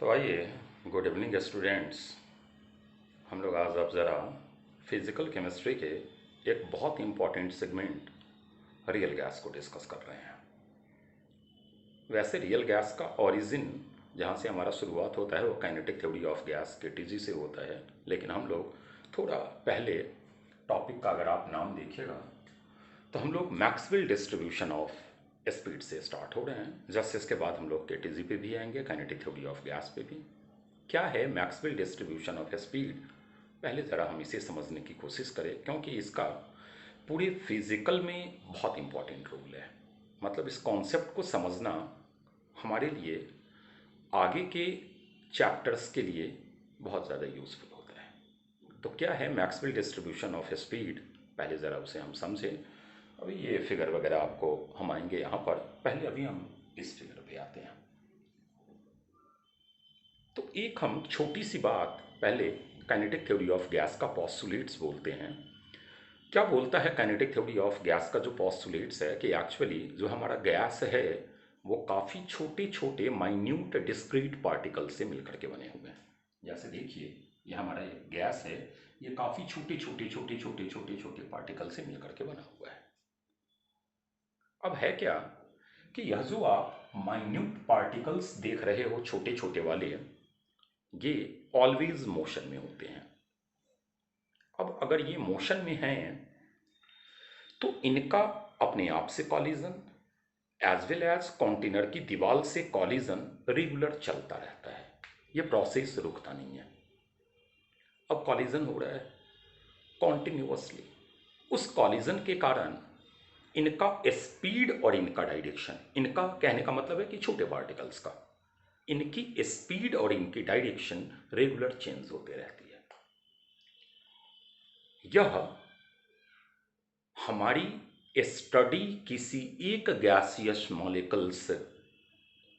तो आइए, good evening students. हम लोग आज अब ज़रा फिज़िकल केमिस्ट्री के एक बहुत इम्पॉर्टेंट सेगमेंट रियल गैस को डिस्कस कर रहे हैं। वैसे रियल गैस का ओरिजिन जहाँ से हमारा शुरुआत होता है वो kinetic theory of gas KTG से होता है, लेकिन हम लोग थोड़ा पहले टॉपिक का अगर आप नाम देखिएगा तो हम लोग मैक्सवेल डिस्ट्रीब्यूशन ऑफ स्पीड से स्टार्ट हो रहे हैं। जस्ट इसके बाद हम लोग केटीजी पे भी आएंगे, काइनेटिक थ्योरी ऑफ गैस पे भी। क्या है मैक्सवेल डिस्ट्रीब्यूशन ऑफ स्पीड, पहले ज़रा हम इसे समझने की कोशिश करें, क्योंकि इसका पूरे फिजिकल में बहुत इम्पॉर्टेंट रोल है। मतलब इस कॉन्सेप्ट को समझना हमारे लिए आगे के चैप्टर्स के लिए बहुत ज़्यादा यूज़फुल होता है। तो क्या है मैक्सवेल डिस्ट्रीब्यूशन ऑफ स्पीड, पहले ज़रा उसे हम समझें। अभी ये फिगर वगैरह आपको हम आएंगे यहाँ पर, पहले अभी हम इस फिगर पे आते हैं। तो एक हम छोटी सी बात पहले काइनेटिक थ्योरी ऑफ गैस का पोस्टुलेट्स बोलते हैं। क्या बोलता है काइनेटिक थ्योरी ऑफ गैस का जो पोस्टुलेट्स है कि एक्चुअली जो हमारा गैस है वो काफ़ी छोटे छोटे माइन्यूट डिस्क्रीट पार्टिकल से मिलकर के बने हुए हैं। जैसे देखिए, ये हमारा गैस है, ये काफ़ी छोटे छोटे छोटे छोटे छोटे छोटे पार्टिकल से मिलकर के बना हुआ है। अब है क्या कि यह जो आप माइन्यूट पार्टिकल्स देख रहे हो छोटे छोटे वाले, ये ऑलवेज मोशन में होते हैं। अब अगर ये मोशन में हैं तो इनका अपने आप से collision as well as container की दीवार से कॉलिजन रेगुलर चलता रहता है। ये प्रोसेस रुकता नहीं है। अब कॉलिजन हो रहा है कॉन्टिन्यूअसली। उस कॉलिजन के कारण इनका स्पीड और इनका डायरेक्शन, इनका कहने का मतलब है कि छोटे पार्टिकल्स का, इनकी स्पीड और इनकी डायरेक्शन रेगुलर चेंज होते रहती है। यह हमारी स्टडी किसी एक गैसियस मॉलिक्यूल्स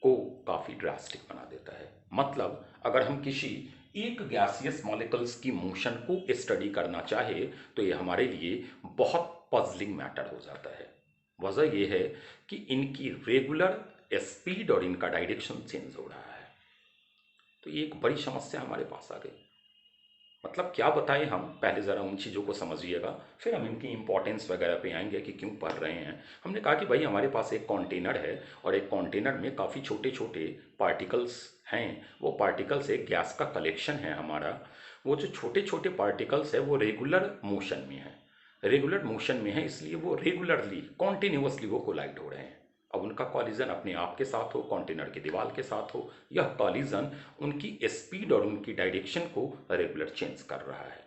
को काफ़ी ड्रास्टिक बना देता है। मतलब अगर हम किसी एक गैसियस मॉलिक्यूल्स की मोशन को स्टडी करना चाहे तो ये हमारे लिए बहुत पजलिंग मैटर हो जाता है। वजह यह है कि इनकी रेगुलर स्पीड और इनका डायरेक्शन चेंज हो रहा है। तो ये एक बड़ी समस्या हमारे पास आ गई। मतलब क्या बताएं हम, पहले ज़रा उन चीज़ों को समझिएगा, फिर हम इनकी इंपॉर्टेंस वगैरह पे आएंगे कि क्यों पढ़ रहे हैं। हमने कहा कि भाई हमारे पास एक कंटेनर है और एक कंटेनर में काफ़ी छोटे छोटे पार्टिकल्स हैं। वो पार्टिकल्स एक गैस का कलेक्शन है हमारा। वो जो छोटे छोटे पार्टिकल्स है वो रेगुलर मोशन में है। रेगुलर मोशन में है इसलिए वो रेगुलरली कॉन्टिन्यूसली वो कोलाइड हो रहे हैं। अब उनका कॉलिजन अपने आप के साथ हो, कंटेनर की दीवार के साथ हो, यह कॉलिजन उनकी स्पीड और उनकी डायरेक्शन को रेगुलर चेंज कर रहा है।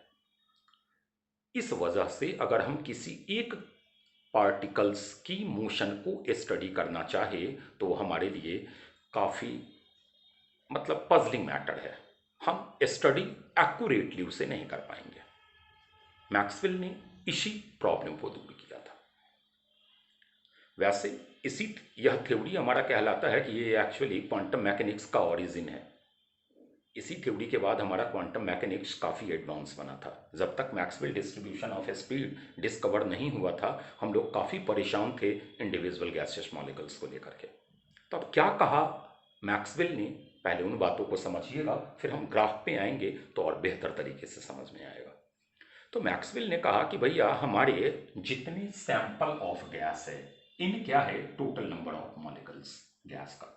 इस वजह से अगर हम किसी एक पार्टिकल्स की मोशन को स्टडी करना चाहे तो वो हमारे लिए काफ़ी मतलब पजलिंग मैटर है। हम स्टडी एक्यूरेटली उसे नहीं कर पाएंगे। मैक्सवेल ने इसी प्रॉब्लम को दूर किया था। वैसे इसी यह थ्योरी हमारा कहलाता है कि ये एक्चुअली क्वांटम मैकेनिक्स का ओरिजिन है। इसी थ्योरी के बाद हमारा क्वांटम मैकेनिक्स काफ़ी एडवांस बना था। जब तक Maxwell distribution of speed discover नहीं हुआ था हम लोग काफ़ी परेशान थे इंडिविजुअल गैसियस मॉलिक्यूल्स को लेकर के। तो अब क्या कहा मैक्सवेल ने, पहले उन बातों को समझिएगा, फिर हम ग्राफ पे आएंगे तो और बेहतर तरीके से समझ में आएगा। तो मैक्सवेल ने कहा कि भैया हमारे जितने सैंपल ऑफ गैस है, इन क्या है total number of molecules gas का।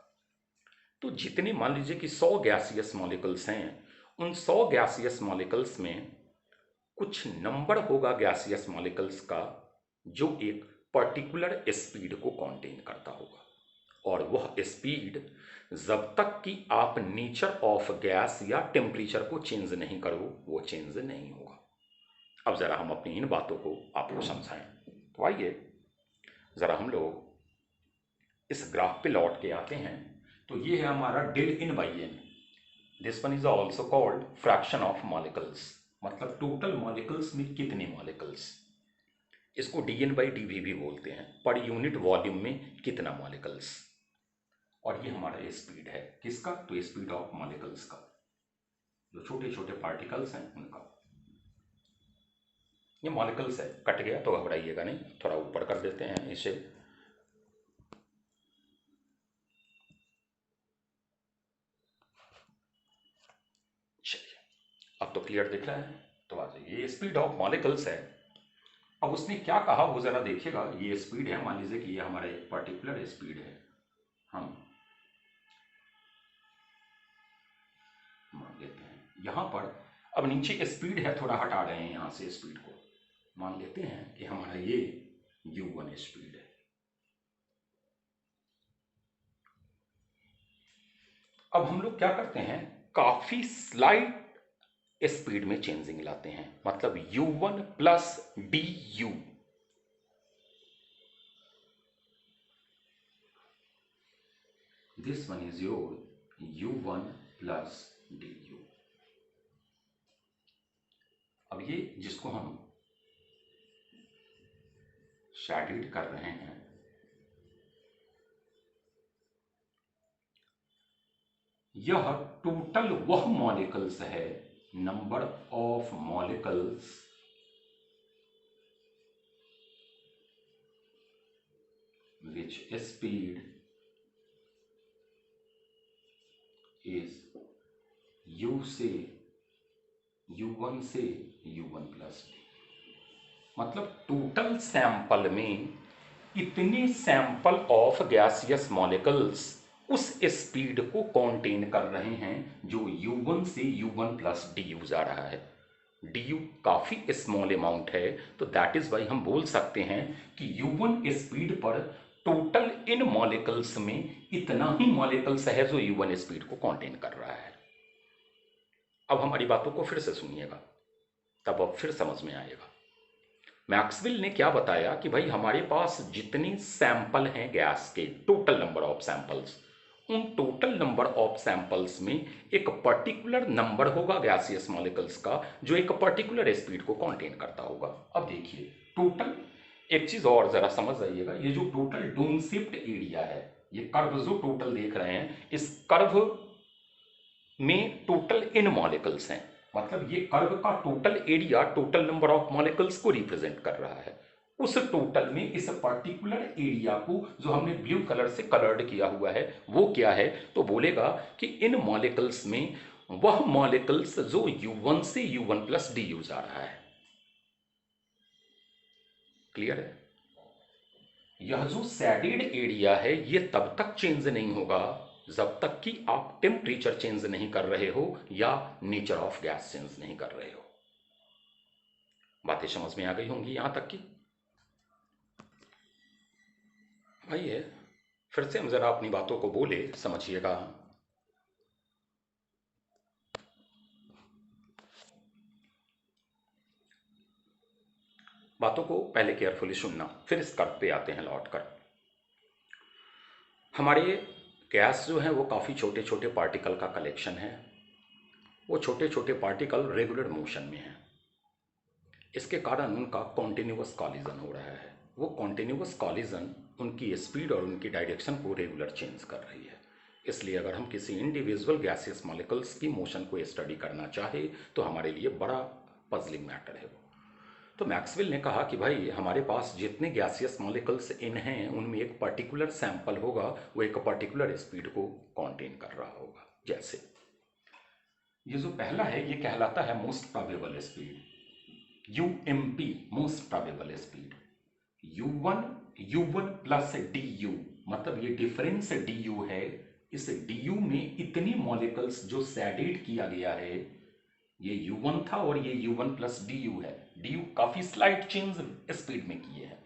तो जितने मान लीजिए कि 100 गैसियस मॉलिक्यूल्स हैं, उन 100 गैसियस मॉलिक्यूल्स में कुछ नंबर होगा गैसियस मॉलिक्यूल्स का जो एक पर्टिकुलर स्पीड को कॉन्टेन करता होगा। और वह स्पीड जब तक कि आप नेचर ऑफ गैस या टेम्परेचर को चेंज नहीं करो वो चेंज नहीं होगा। अब ज़रा हम अपनी इन बातों को आपको समझाएं। तो आइए ज़रा हम लोग इस ग्राफ पे लौट के आते हैं। तो ये है हमारा del in by N. This one is also called fraction of molecules, मतलब टोटल मॉलिक्यूल्स में कितने मॉलिक्यूल्स। इसको d N by d V भी बोलते हैं, पर यूनिट वॉल्यूम में कितना मॉलिक्यूल्स। और ये हमारा स्पीड है किसका, तो स्पीड ऑफ मॉलिक्यूल्स का, जो छोटे छोटे पार्टिकल्स हैं उनका। ये मॉलिक्यूल्स है, कट गया तो घबराइएगा नहीं, थोड़ा ऊपर कर देते हैं इसे। क्लियर दिख रहा है? तो आ जाइए, ये स्पीड ऑफ मॉलिक्यूल्स है। अब उसने क्या कहा वो जरा देखिएगा। ये स्पीड है, मान लीजिए कि ये हमारा एक पर्टिकुलर स्पीड है, हम मान लेते हैं यहां पर। अब नीचे स्पीड है, थोड़ा हटा रहे हैं यहां से स्पीड को, मान लेते हैं कि हमारा ये u1 स्पीड है। अब हम लोग क्या करते हैं, काफी स्लाइट स्पीड में चेंजिंग लाते हैं, मतलब u1 plus du। This one is your u1 plus du। अब ये जिसको हम शेडेड कर रहे हैं, यह टोटल वह मॉलिक्यूल्स है, number of molecules which speed is u1 से u1 प्लस d। मतलब टोटल सैंपल में इतने सैंपल ऑफ गैसियस मॉलिक्यूल्स उस स्पीड को कॉन्टेन कर रहे हैं जो u1 से u1 प्लस du जा रहा है। du काफी स्मॉल अमाउंट है, तो दैट इज वाई हम बोल सकते हैं कि u1 स्पीड पर टोटल इन मॉलिक्यूल्स में इतना ही मॉलिक्यूल्स है जो u1 स्पीड को कॉन्टेन कर रहा है। अब हमारी बातों को फिर से सुनिएगा, तब अब फिर समझ में आएगा। मैक्सवेल ने क्या बताया कि भाई हमारे पास जितने सैंपल हैं गैस के, टोटल नंबर ऑफ सैंपल्स, उन टोटल नंबर ऑफ सैंपल्स में एक पर्टिकुलर नंबर होगा गैसियस मॉलिक्यूल्स का जो एक पर्टिकुलर स्पीड को कंटेन करता होगा। अब देखिए टोटल, एक चीज और जरा समझ आइएगा, ये जो टोटल डोम शेप्ड एरिया है, ये कर्व जो टोटल देख रहे हैं, इस कर्व में टोटल इन मॉलिक्यूल्स हैं, मतलब ये कर्व का total area total number of molecules को रिप्रेजेंट कर रहा है। उस टोटल में इस पर्टिकुलर एरिया को जो हमने ब्लू कलर से कलर्ड किया हुआ है वो क्या है, तो बोलेगा कि इन मॉलिक्यूल्स में वह मॉलिक्यूल्स जो u1 से u1 प्लस du जा रहा है। क्लियर है? यह जो शेडेड एरिया है ये तब तक चेंज नहीं होगा जब तक कि आप टेम्परेचर चेंज नहीं कर रहे हो या नेचर ऑफ गैस चेंज नहीं कर रहे हो। बातें समझ में आ गई होंगी यहां तक की? आइए फिर से हम जरा अपनी बातों को बोले, समझिएगा। बातों को पहले केयरफुली सुनना, फिर इस कर्व पे आते हैं लौट कर। हमारे गैस जो है वो काफ़ी छोटे छोटे पार्टिकल का कलेक्शन है। वो छोटे छोटे पार्टिकल रेगुलर मोशन में हैं, इसके कारण उनका कॉन्टिन्यूअस कॉलिजन हो रहा है। वो कॉन्टिन्यूअस कॉलिजन उनकी स्पीड और उनकी डायरेक्शन को रेगुलर चेंज कर रही है। इसलिए अगर हम किसी इंडिविजुअल गैसियस मॉलिक्यूल्स की मोशन को स्टडी करना चाहे तो हमारे लिए बड़ा पजलिंग मैटर है वो। तो मैक्सवेल ने कहा कि भाई हमारे पास जितने गैसियस मॉलिक्यूल्स इन हैं उनमें एक पर्टिकुलर सैंपल होगा, वो एक पर्टिकुलर स्पीड को कॉन्टेन कर रहा होगा। जैसे ये जो पहला है ये कहलाता है most probable speed, UMP, most probable speed. u1 plus du, मतलब ये डिफरेंस du है। इस du में इतनी मॉलिक्यूल्स जो शेडेड किया गया है, ये u1 था और ये u1 प्लस du है। du काफी स्लाइट चेंज स्पीड में किए हैं।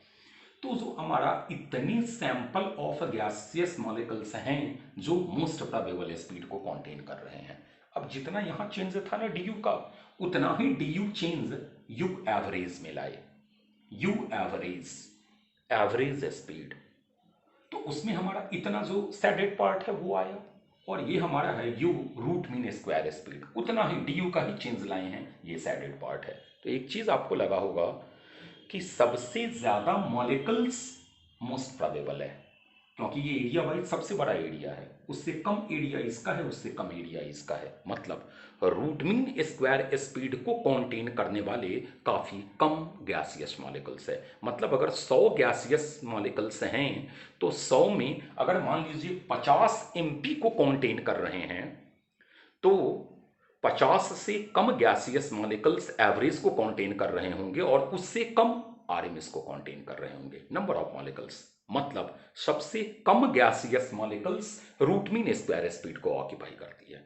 तो जो हमारा इतनी सैंपल ऑफ गैसियस मॉलिक्यूल्स हैं जो मोस्ट प्रोबेबल स्पीड को कंटेन कर रहे हैं। अब जितना यहां चेंज था ना du का, उतना ही du चेंज u एवरेज में लाए। u एवरेज, एवरेज स्पीड, तो उसमें हमारा इतना जो शेडेड पार्ट है वो आया, और ये हमारा है u root mean square speed, उतना ही du का ही चेंज लाए हैं, ये शेडेड पार्ट है। तो एक चीज आपको लगा होगा कि सबसे ज्यादा मॉलिक्यूल्स मोस्ट प्रोबेबल है, क्योंकि ये एरिया वाइज सबसे बड़ा एरिया है। उससे कम एरिया इसका है, उससे कम एरिया इसका है, मतलब रूट मीन स्क्वायर स्पीड को कंटेन करने वाले काफी कम गैसियस मॉलिक्यूल्स है। मतलब अगर 100 गैसियस मॉलिक्यूल्स हैं तो 100 में अगर मान लीजिए 50 MP को कंटेन कर रहे हैं, तो 50 से कम गैसियस मॉलिक्यूल्स एवरेज को कंटेन कर रहे होंगे और उससे कम आरएमएस को कंटेन कर रहे होंगे। नंबर ऑफ मॉलिक्यूल्स मतलब सबसे कम gaseous molecules root mean square speed को ऑक्यूपाई करती है,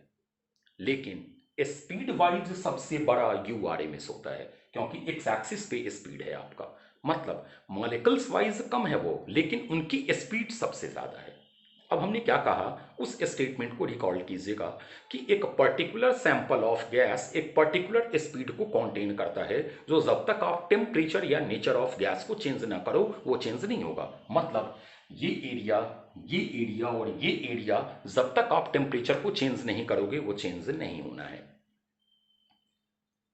लेकिन स्पीड वाइज सबसे बड़ा यू आरएमएस होता है, क्योंकि एक्स एक्सिस पे स्पीड है आपका, मतलब मॉलिक्यूल्स वाइज कम है वो, लेकिन उनकी स्पीड सबसे ज्यादा है। अब हमने क्या कहा, उस स्टेटमेंट को रिकॉल कीजिएगा कि एक पर्टिकुलर सैंपल ऑफ गैस एक पर्टिकुलर स्पीड को कंटेन करता है, जो जब तक आप टेम्परेचर या नेचर ऑफ गैस को चेंज ना करो वो चेंज नहीं होगा। मतलब ये एरिया, ये एरिया और ये एरिया जब तक आप टेम्परेचर को चेंज नहीं करोगे वो चेंज नहीं होना है।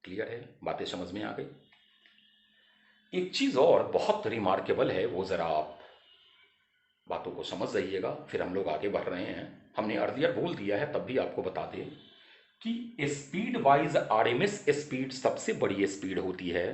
क्लियर है? बातें समझ में आ गई? एक चीज और बहुत रिमार्केबल है, वो जरा आप बातों को समझ जाइएगा, फिर हम लोग आगे बढ़ रहे हैं। हमने अर्लियर बोल दिया है, तब भी आपको बता दें कि स्पीड वाइज आरएमएस स्पीड सबसे बड़ी स्पीड होती है,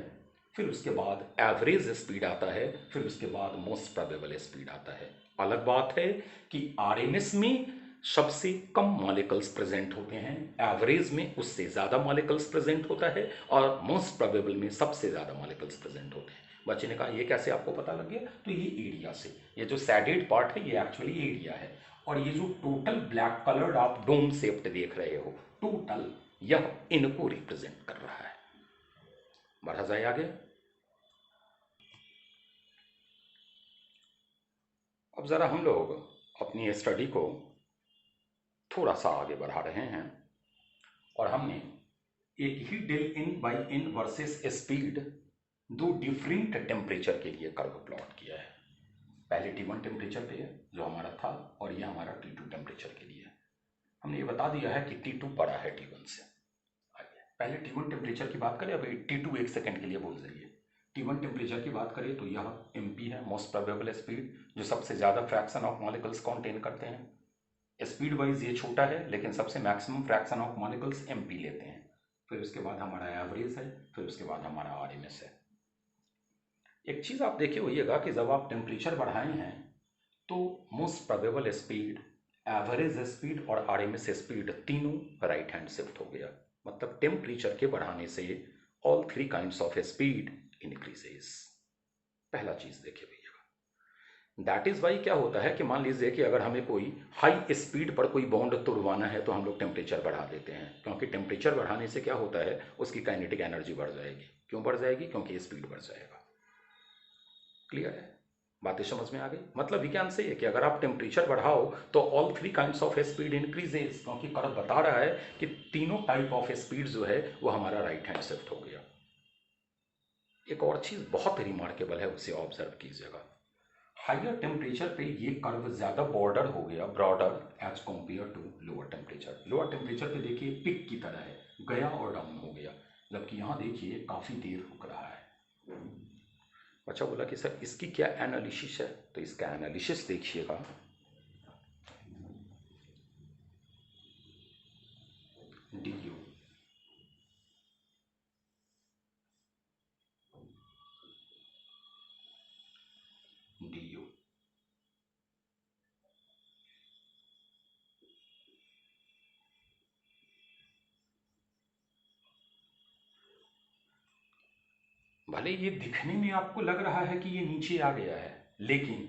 फिर उसके बाद एवरेज स्पीड आता है, फिर उसके बाद मोस्ट प्रोबेबल स्पीड आता है। अलग बात है कि आरएमएस में सबसे कम मॉलिक्यूल्स प्रेजेंट होते हैं, एवरेज में उससे ज़्यादा मॉलिक्यूल्स प्रेजेंट होता है, और मोस्ट प्रोबेबल में सबसे ज़्यादा मॉलिक्यूल्स प्रेजेंट होते हैं। बच्चे ने कहा ये कैसे आपको पता लग गया? तो ये एरिया से, ये जो सैडेड पार्ट है ये एक्चुअली एरिया है, और ये जो टोटल ब्लैक कलर्ड आप डोम शेप्ड देख रहे हो, टोटल यह इनको रिप्रेजेंट कर रहा है। बढ़ा जाए आगे। अब जरा हम लोग अपनी स्टडी को थोड़ा सा आगे बढ़ा रहे हैं, और हमने एक ही डेल इन बाई इन वर्सेस स्पीड दो डिफरेंट टेम्परेचर के लिए कर्व प्लॉट किया है। पहले T1 टेम्परेचर पे जो हमारा था, और ये हमारा T2 टेम्परेचर के लिए। हमने ये बता दिया है कि T2 बड़ा है T1 से। आइए पहले T1 टेम्परेचर की बात करें, अभी T2 एक सेकंड के लिए बोल जाइए। T1 टेम्परेचर की बात करें तो यह MP है, मोस्ट प्रोबेबल स्पीड, जो सबसे ज़्यादा फ्रैक्शन ऑफ मॉलिक्यूल्स कंटेन करते हैं। स्पीड वाइज ये छोटा है, लेकिन सबसे maximum fraction of molecules MP लेते हैं। फिर उसके बाद हमारा एवरेज है, फिर उसके बाद हमारा आरएमएस है। एक चीज़ आप देखे होइएगा कि जब आप टेम्परेचर बढ़ाए हैं तो most probable speed, average speed और आरएमएस स्पीड तीनों राइट हैंड शिफ्ट हो गया। मतलब टेम्परेचर के बढ़ाने से all three kinds of speed increases. पहला चीज देखिए भैया, दैट इज वाई क्या होता है कि मान लीजिए कि अगर हमें कोई हाई स्पीड पर कोई बॉन्ड तोड़वाना है तो हम लोग टेम्परेचर बढ़ा देते हैं, क्योंकि टेम्परेचर बढ़ाने से क्या होता है, उसकी काइनेटिक एनर्जी बढ़ जाएगी। क्यों बढ़ जाएगी? क्योंकि स्पीड बढ़ जाएगा। क्लियर है? बातें समझ में आ गई? मतलब वी कैन से कि अगर आप टेम्परेचर बढ़ाओ तो all three kinds of speed increases, क्योंकि कर्व बता रहा है कि तीनों टाइप ऑफ स्पीड जो है वो हमारा राइट हैंड शिफ्ट हो गया। एक और चीज बहुत रिमार्केबल है, उसे ऑब्जर्व कीजिएगा। हाइयर टेम्परेचर पे ये कर्व ज्यादा बॉर्डर हो गया, broader as compared to lower temperature. Lower temperature पे देखिए पिक की तरह है, गया और डाउन हो गया, जबकि यहाँ देखिए काफी देर रुक रहा है। बच्चा बोला कि सर इसकी क्या एनालिसिस है? तो इसका एनालिसिस देखिएगा। DU DU भले ये दिखने में आपको लग रहा है कि ये नीचे आ गया है, लेकिन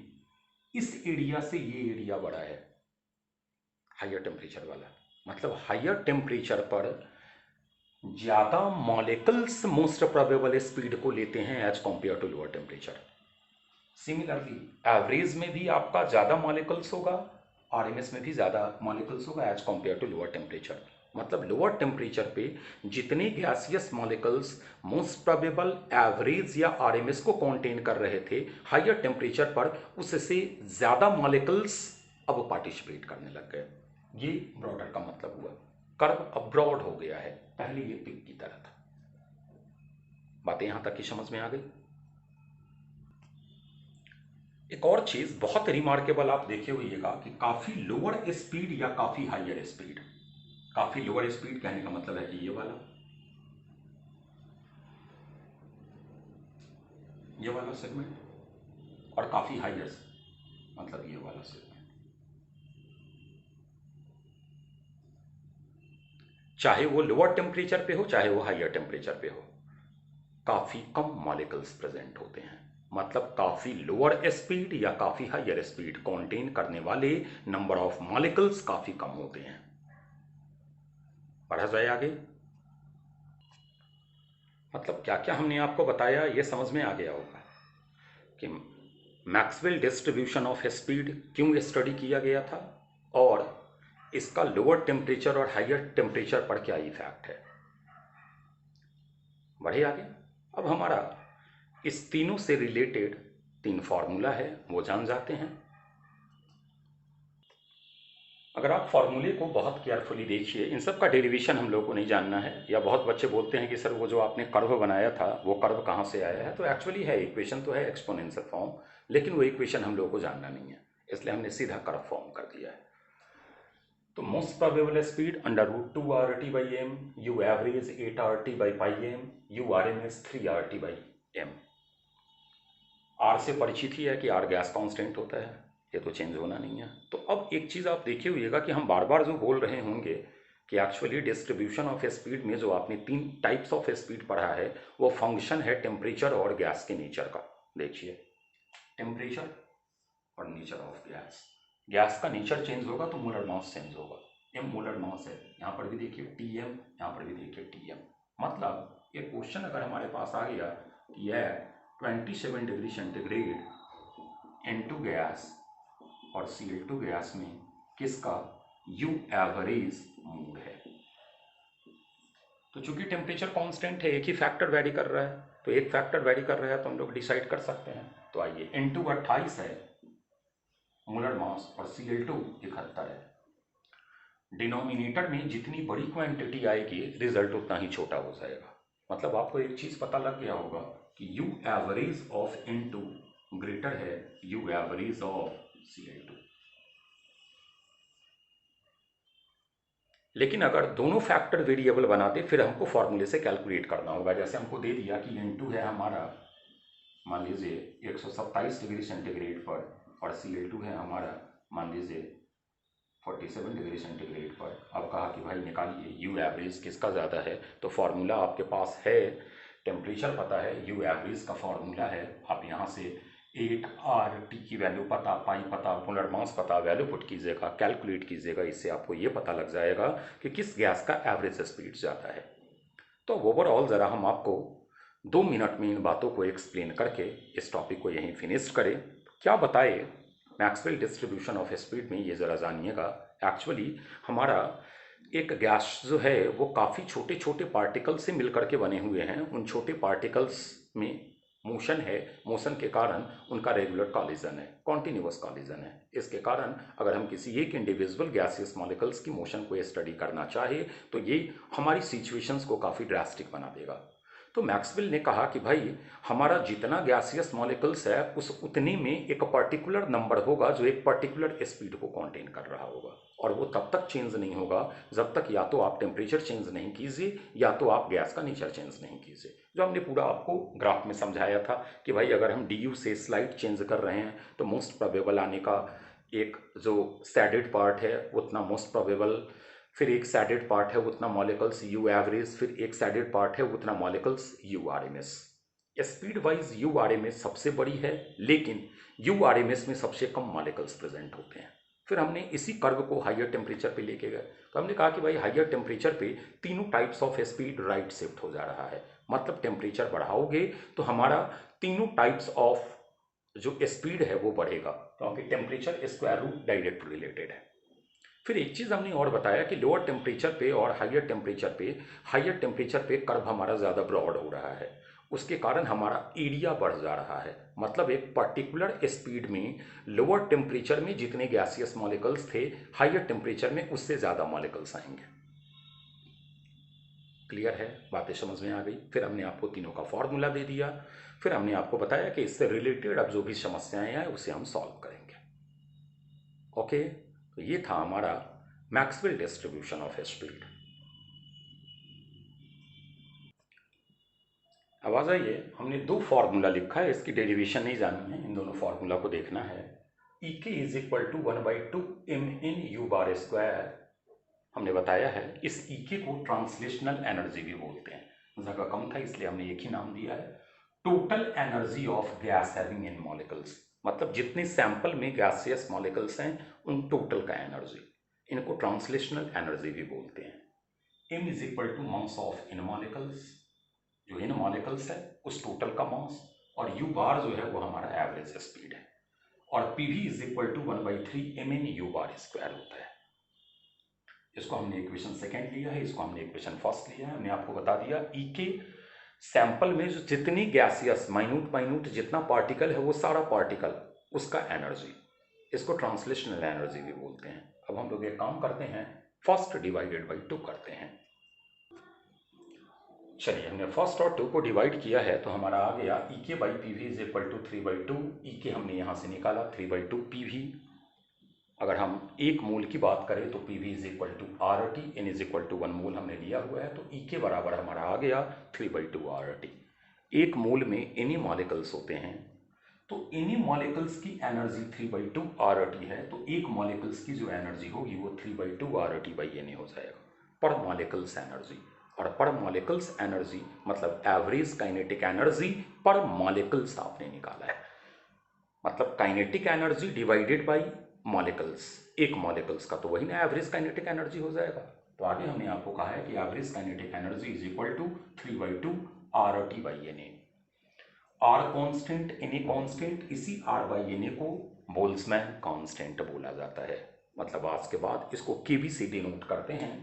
इस एरिया से ये एरिया बड़ा है, हाइयर टेम्परेचर वाला। मतलब हाइयर टेम्परेचर पर ज्यादा मॉलिक्यूल्स मोस्ट प्रोबेबल स्पीड को लेते हैं as compared to lower temperature. Similarly average में भी आपका ज्यादा मॉलिक्यूल्स होगा, आरएमएस में भी ज्यादा मॉलिक्यूल्स होगा as compared to lower temperature. मतलब लोअर टेम्परेचर पे जितने gaseous molecules most probable, average या आरएमएस को कंटेन कर रहे थे, हाइयर टेम्परेचर पर उससे ज्यादा मॉलिक्यूल्स अब पार्टिसिपेट करने लग गए। ये ब्रॉडर का मतलब हुआ, कर्व अब ब्रॉड हो गया है, पहले ये पिक की तरह था। बातें यहां तक की समझ में आ गई? एक और चीज बहुत रिमार्केबल आप देखे होइएगा कि काफी लोअर स्पीड या काफी हाइयर स्पीड, काफी लोअर स्पीड कहने का मतलब है कि ये वाला सेगमेंट, और काफी हाइयर मतलब ये वाला सेगमेंट। चाहे वो लोअर टेम्परेचर पे हो चाहे वो हायर टेम्परेचर पे हो, काफ़ी कम मॉलिक्यूल्स प्रेजेंट होते हैं। मतलब काफ़ी लोअर स्पीड या काफ़ी हायर स्पीड कंटेन करने वाले नंबर ऑफ मॉलिक्यूल्स काफ़ी कम होते हैं। पढ़ा जाए आगे। मतलब क्या क्या हमने आपको बताया ये समझ में आ गया होगा कि मैक्सवेल डिस्ट्रीब्यूशन ऑफ स्पीड क्यों स्टडी किया गया था और इसका लोअर टेम्परेचर और हायर टेम्परेचर पर क्या इफेक्ट है। बढ़े आगे। अब हमारा इस तीनों से रिलेटेड 3 फार्मूला है वो जान जाते हैं। अगर आप फार्मूले को बहुत केयरफुली देखिए, इन सब का डेरिवेशन हम लोग को नहीं जानना है। या बहुत बच्चे बोलते हैं कि सर वो जो आपने कर्व बनाया था वो कर्व कहाँ से आया है, तो एक्चुअली है इक्वेशन तो है एक्सपोनेंशियल फॉर्म, लेकिन वो इक्वेशन हम लोग को जानना नहीं है, इसलिए हमने सीधा कर्व फॉर्म कर दिया है। तो most probable speed √2 RT/m, u average 8 RT/m, u RMS 3 RT/m। R से परिचित ही है कि आर गैस कांस्टेंट होता है, ये तो चेंज होना नहीं है। तो अब एक चीज़ आप देखिए हुईगा कि हम बार बार जो बोल रहे होंगे कि एक्चुअली डिस्ट्रीब्यूशन ऑफ स्पीड में जो आपने 3 टाइप्स ऑफ स्पीड पढ़ा है वो फंक्शन है टेम्परेचर और गैस के नेचर का। देखिए टेम्परेचर और नेचर ऑफ गैस, गैस का नेचर चेंज होगा तो मोलर मास चेंज होगा। m मोलर मास है, यहाँ पर भी देखिए Tm, यहाँ पर भी देखिए Tm। मतलब एक क्वेश्चन अगर हमारे पास आ गया कि यह 27 डिग्री सेंटीग्रेड N2 गैस और Cl2 गैस में किसका U एवरेज मूड है, तो चूंकि टेम्परेचर कांस्टेंट है, एक ही फैक्टर वेरी कर रहा है, तो एक फैक्टर वेरी कर रहा है तो हम लोग डिसाइड कर सकते हैं। तो आइए N2 28 है मोलर मास और Cl2 71 है। डिनोमिनेटर में जितनी बड़ी क्वांटिटी आएगी रिजल्ट उतना ही छोटा हो जाएगा। मतलब आपको एक चीज पता लग गया होगा कि U average of N2 greater है U एवरेज ऑफ Cl2। लेकिन अगर दोनों फैक्टर वेरिएबल बनाते फिर हमको फॉर्मूले से कैलकुलेट करना होगा। जैसे हमको दे दिया कि N2 है हमारा मान लीजिए 127 डिग्री सेंटीग्रेड पर और Cl2 है हमारा मान लीजिए 47 डिग्री सेंटीग्रेड पर। अब कहा कि भाई निकालिए यू एवरेज किसका ज़्यादा है, तो फार्मूला आपके पास है, टेम्परेचर पता है, यू एवरेज का फार्मूला है। आप यहाँ से 8RT की वैल्यू पता, पाई पता, मोलर मास पता, वैल्यू पुट कीजिएगा, कैलकुलेट कीजिएगा, इससे आपको ये पता लग जाएगा कि किस गैस का एवरेज स्पीड ज़्यादा है। तो ओवरऑल ज़रा हम आपको 2 मिनट में इन बातों को एक्सप्लेन करके इस टॉपिक को यहीं फिनिश करें। क्या बताए मैक्सवेल डिस्ट्रीब्यूशन ऑफ स्पीड में, ये ज़रा जानिएगा। एक्चुअली हमारा एक गैस जो है वो काफ़ी छोटे छोटे पार्टिकल से मिलकर के बने हुए हैं। उन छोटे पार्टिकल्स में मोशन है, मोशन के कारण उनका रेगुलर कॉलिजन है, कॉन्टिन्यूअस कॉलिजन है। इसके कारण अगर हम किसी एक इंडिविजुअल गैसियस मॉलिक्यूल्स की मोशन को स्टडी करना चाहे तो ये हमारी सिचुएशंस को काफ़ी ड्रास्टिक बना देगा। तो मैक्सवेल ने कहा कि भाई हमारा जितना गैसियस मॉलिक्यूल्स है उस उतने में एक पर्टिकुलर नंबर होगा जो एक पर्टिकुलर स्पीड को कंटेन कर रहा होगा, और वो तब तक चेंज नहीं होगा जब तक या तो आप टेम्परेचर चेंज नहीं कीजिए या तो आप गैस का नेचर चेंज नहीं कीजिए। जो हमने पूरा आपको ग्राफ में समझाया था कि भाई अगर हम डी से स्लाइड चेंज कर रहे हैं तो मोस्ट प्रोबेबल आने का एक जो सैडेड पार्ट है उतना मोस्ट प्रोबेबल, फिर एक सैडेड पार्ट है उतना मॉलिक्यूल्स यू एवरेज, फिर एक सैडेड पार्ट है उतना molecules you RMS. Speed wise you RMS सबसे बड़ी है लेकिन यू आरएमएस में सबसे कम मॉलिक्यूल्स प्रेजेंट होते हैं। फिर हमने इसी कर्व को हायर टेम्परेचर पे लेके गए तो हमने कहा कि भाई हायर टेम्परेचर पे तीनों types of speed right shift हो जा रहा है। मतलब टेम्परेचर बढ़ाओगे तो हमारा तीनों टाइप्स ऑफ जो स्पीड है वो बढ़ेगा, क्योंकि temperature square root direct related है। फिर एक चीज़ हमने और बताया कि लोअर टेम्परेचर पे और हायर टेम्परेचर पे कर्व हमारा ज़्यादा ब्रॉड हो रहा है, उसके कारण हमारा एरिया बढ़ जा रहा है। मतलब एक पर्टिकुलर स्पीड में लोअर टेम्परेचर में जितने गैसियस मॉलिक्यूल्स थे हायर टेम्परेचर में उससे ज़्यादा मॉलिक्यूल्स आएंगे। क्लियर है, बातें समझ में आ गई। फिर हमने आपको तीनों का फॉर्मूला दे दिया, फिर हमने आपको बताया कि इससे रिलेटेड अब जो भी समस्याएं आए उसे हम सॉल्व करेंगे। ओके, तो ये था हमारा मैक्सवेल डिस्ट्रीब्यूशन ऑफ स्पीड। अब आ जाइए, हमने 2 फार्मूला लिखा है, इसकी डेरिवेशन नहीं जाननी है, इन दोनों फार्मूला को देखना है। E k = 1/2 m in u bar square हमने बताया है इस ईके को ट्रांसलेशनल एनर्जी भी बोलते हैं। जगह कम था इसलिए हमने एक ही नाम दिया है। Total energy of gas having in molecules, मतलब जितने सैंपल में गैसियस मॉलिक्यूल्स हैं उन टोटल का एनर्जी, इनको ट्रांसलेशनल एनर्जी भी बोलते हैं। m is equal to mass of इन मॉलिक्यूल्स, जो इन मॉलिक्यूल्स है उस टोटल का मास, और u बार जो है वो हमारा एवरेज स्पीड है, और pv is equal to 1/3 mn u bar square होता है। इसको हमने इक्वेशन सेकेंड लिया है, इसको हमने इक्वेशन फर्स्ट लिया है। हमने आपको बता दिया ई के सैंपल में जो जितनी गैसियस माइन्यूट जितना पार्टिकल है वो सारा पार्टिकल उसका एनर्जी, इसको ट्रांसलेशनल एनर्जी भी बोलते हैं। अब हम लोग एक काम करते हैं, फर्स्ट डिवाइडेड बाई 2 करते हैं। चलिए हमने फर्स्ट और 2 को डिवाइड किया है तो हमारा आ गया E K by P V is equal to 3/2। E K हमने यहाँ से निकाला 3/2 पी वी। अगर हम एक मोल की बात करें तो P V is equal to R T, N is equal to 1 mole हमने लिया हुआ है, तो ई के बराबर हमारा आ गया 3/2 आर टी। एक मोल में एनी मॉलिक्यूल्स होते हैं, तो एनी मॉलिक्यूल्स की एनर्जी 3/2 आर टी है, तो एक मॉलिक्यूल्स की जो एनर्जी होगी वो 3/2 आर टी बाई एन हो जाएगा, पर मॉलिक्यूल्स एनर्जी। और पर मॉलिक्यूल्स एनर्जी मतलब एवरेज काइनेटिक एनर्जी पर मॉलिक्यूल्स आपने निकाला है, मतलब kinetic energy divided by molecules, एक मॉलिक्यूल्स का, तो वही ना एवरेज काइनेटिक एनर्जी हो जाएगा। तो आगे हमने आपको कहा है कि average kinetic energy is equal to 3/2 R T by N A. R constant, N A constant, इसी आर बाई एन ए को बोल्ट्जमैन कांस्टेंट बोला जाता है। मतलब आज के बाद इसको केबी से डिनोट करते हैं।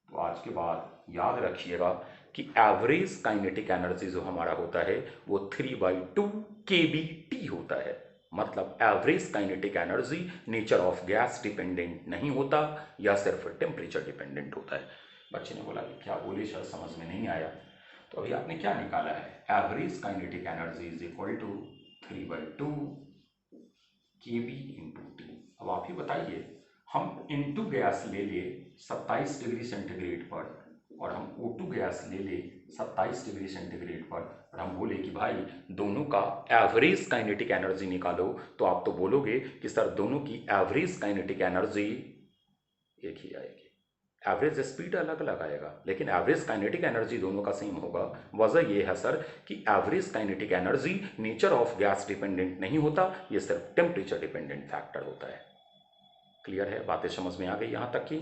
तो आज के बाद याद रखिएगा कि एवरेज काइनेटिक एनर्जी जो हमारा होता है वो 3/2 kBT होता है। मतलब average kinetic energy nature of gas dependent नहीं होता या सिर्फ टेम्परेचर डिपेंडेंट होता है। बच्चे ने बोला कि क्या बोले सर, समझ में नहीं आया। तो अभी आपने क्या निकाला है, average kinetic energy is equal to 3/2 kB into T. अब आप ही बताइए, हम इनटू गैस ले ले 27 डिग्री सेंटीग्रेड पर, और हम O2 गैस ले ले 27 डिग्री सेंटीग्रेड पर, और हम बोले कि भाई दोनों का एवरेज काइनेटिक एनर्जी निकालो, तो आप तो बोलोगे कि सर दोनों की एवरेज काइनेटिक एनर्जी एक ही आएगी, एवरेज स्पीड अलग अलग आएगा, लेकिन एवरेज काइनेटिक एनर्जी दोनों का सेम होगा। वजह यह है सर कि average kinetic energy nature of gas dependent नहीं होता, ये सिर्फ टेम्परेचर डिपेंडेंट फैक्टर होता है। क्लियर है, बातें समझ में आ गई यहां तक की।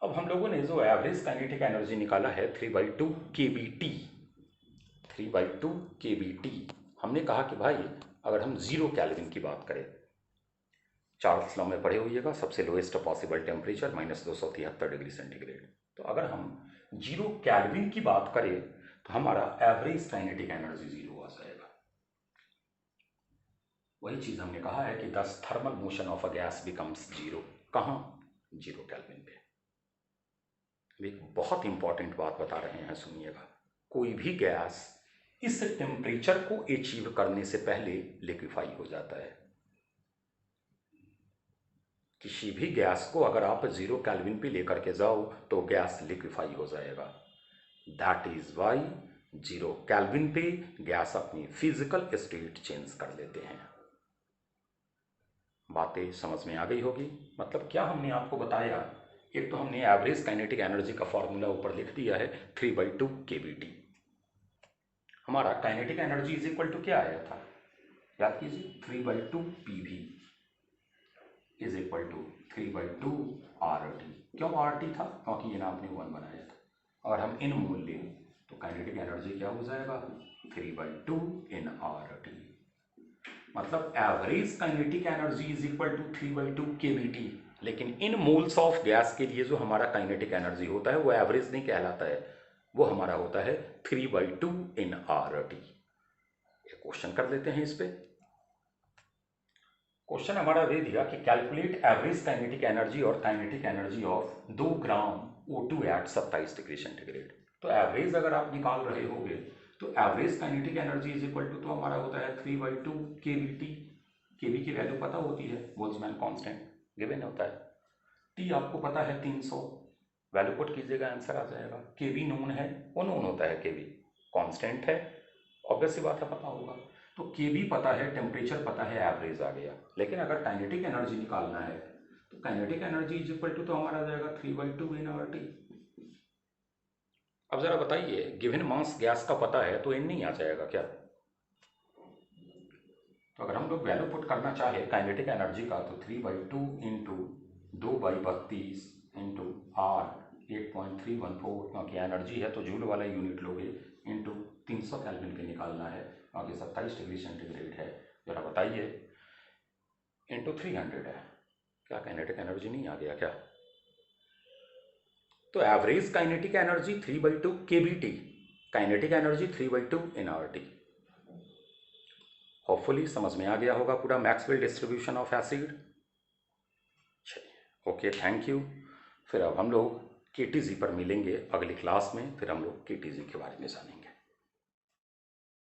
अब हम लोगों ने जो एवरेज काइनेटिक एनर्जी निकाला है 3/2 kBT, 3/2 kBT, हमने कहा कि भाई अगर हम 0 केल्विन की बात करें, चार्ल्स लॉ में पढ़े होइएगा, सबसे lowest possible temperature -273 degree centigrade. तो अगर हम 0 केल्विन की बात करें तो हमारा एवरेज काइनेटिक एनर्जी 0 आ जाएगा। वही चीज हमने कहा है कि दस thermal motion of a gas becomes 0, कहाँ, 0 केल्विन पे। एक बहुत इंपॉर्टेंट बात बता रहे हैं, सुनिएगा। कोई भी गैस इस टेम्परेचर को अचीव करने से पहले लिक्विफाई हो जाता है। किसी भी गैस को अगर आप 0 केल्विन पे लेकर के जाओ तो गैस लिक्विफाई हो जाएगा। दैट इज वाई 0 केल्विन पे गैस अपनी फिजिकल स्टेट चेंज कर लेते हैं। बातें समझ में आ गई होगी। मतलब क्या हमने आपको बताया, एक तो हमने एवरेज काइनेटिक एनर्जी का फॉर्मूला ऊपर लिख दिया है 3/2 kBT। हमारा kinetic energy is equal to क्या आया था, याद कीजिए, 3/2 PV is equal to 3/2 RT। क्यों RT था, क्योंकि ये ना आपने 1 बनाया था। और हम इन मोल लें तो काइनेटिक एनर्जी क्या हो जाएगा, 3/2 इन RT। मतलब average kinetic energy is equal to 3/2 kBT, लेकिन इन मोल्स ऑफ गैस के लिए जो हमारा काइनेटिक एनर्जी होता है वो एवरेज नहीं कहलाता है, वो हमारा होता है 3/2 इन RT। एक क्वेश्चन कर लेते हैं इस पे। क्वेश्चन हमारा दे दिया कि कैलकुलेट एवरेज काइनेटिक एनर्जी और kinetic energy of 2 gram O2 at 27 degree centigrade. तो एवरेज अगर आप निकाल रहे होगे तो average kinetic energy is equal to, तो हमारा होता है 3/2 kBT। kB की वैल्यू पता होती है, बोल्ट्जमैन कांस्टेंट गिवन होता है। T आपको पता है 300, वैल्यू पुट कीजिएगा आंसर आ जाएगा। kB नोन है, वो नोन होता है, kB कांस्टेंट है, ऑब्वियस सी बात है पता होगा। तो kB पता है, टेम्परेचर पता है, एवरेज आ गया। लेकिन अगर काइनेटिक एनर्जी निकालना है तो kinetic energy is equal to तो हमारा आ जाएगा 3/2 nRT। अब ज़रा बताइए, गिवन मास गैस का पता है तो एन नहीं आ जाएगा क्या? तो अगर हम लोग वैल्यू पुट करना चाहे काइनेटिक एनर्जी का तो 3/2 इंटू 2/32 इंटू R 8.314, क्योंकि एनर्जी है तो जूल वाला यूनिट लोगे, इंटू 300 केल्विन पे निकालना है, आगे 27 डिग्री सेंटीग्रेड है। जरा बताइए, इंटू 300 है, क्या काइनेटिक एनर्जी नहीं आ गया क्या? तो average kinetic energy 3/2 kBT, kinetic energy 3/2 nRT। Hopefully समझ में आ गया होगा पूरा मैक्सवेल डिस्ट्रीब्यूशन ऑफ एसिड। चलिए, ओके, थैंक यू। फिर अब हम लोग केटीजी पर मिलेंगे अगली क्लास में, फिर हम लोग केटीजी के बारे में जानेंगे।